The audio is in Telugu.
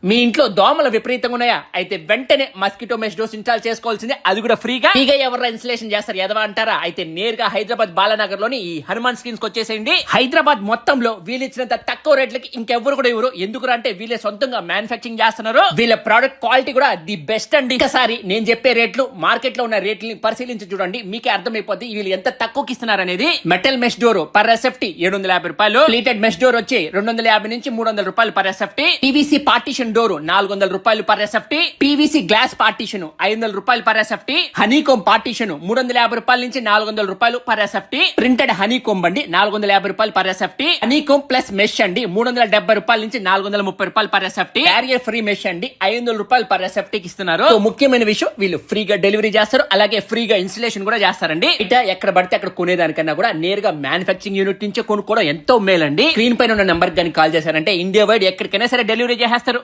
మీ ఇంట్లో దోమలు విపరీతంగా ఉన్నాయా? అయితే వెంటనే మస్కిటో మెష్ డోస్ ఇన్స్టాల్ చేసుకోవాల్సిందే, అది కూడా ఫ్రీగా. ఎవరు ఇన్స్టలేషన్ చేస్తారు ఎదవా అంటారా? అయితే నేరుగా హైదరాబాద్ బాలానగర్ లోని ఈ హనుమాన్ స్క్రీన్స్ కి వచ్చేసేయండి. హైదరాబాద్ మొత్తంలో వీళ్ళు ఇచ్చినంత తక్కువ రేట్లకి ఇంకెవ్వరు కూడా ఇవ్వరు. ఎందుకు అంటే వీళ్ళే సొంతంగా మ్యానుఫాక్చరింగ్ చేస్తున్నారు. వీళ్ళ ప్రోడక్ట్ క్వాలిటీ కూడా ది బెస్ట్ అండి. ఒకసారి నేను చెప్పే రేట్లు మార్కెట్ లో ఉన్న రేట్లని పరిశీలించి చూడండి, మీకే అర్థమైపోద్ది వీళ్ళు ఎంత తక్కువకి ఇస్తున్నారు అనేది. Metal mesh door per SFT 750 రూపాయలు, ప్లీటెడ్ మెష్ డోర్ వచ్చి 250 నుంచి 300 రూపాయలు per SFT, PVC partition door 400 రూపాయలు per SFT, PVC glass partition 500 రూపాయలు పర్ ఎస్ఎఫ్టీ, హనీకోమ్ పార్టీషన్ 350 రూపాయల నుంచి 400 రూపాయలు పర్ ఎస్ఎఫ్టీ, ప్రింటెడ్ హనీకోమ్ అండి 450 రూపాయలు per SFT, honeycomb plus mesh అండి 370 రూపాయల నుంచి 430 రూపాయలు per SFT, carrier free mesh అండి 500 రూపాయలు పర్ ఎస్ఎఫ్టీ కి ఇస్తున్నారు. ముఖ్యమైన విషయం, వీళ్ళు ఫ్రీగా డెలివరీ చేస్తారు, అలాగే ఫ్రీగా ఇన్స్టలేషన్ కూడా చేస్తారండి. ఇట ఎక్కడ పడితే అక్కడ కొనేదానికన్నా కూడా నేరుగా మ్యానుఫాక్చరింగ్ యూనిట్ నుంచి కొనుక్కోవడం ఎంతో మేలండి. స్క్రీన్ పైన ఉన్న నెంబర్ కానీ కాల్ చేశారంటే ఇండియా వైడ్ ఎక్కడికైనా సరే డెలివరీ చేస్తారు.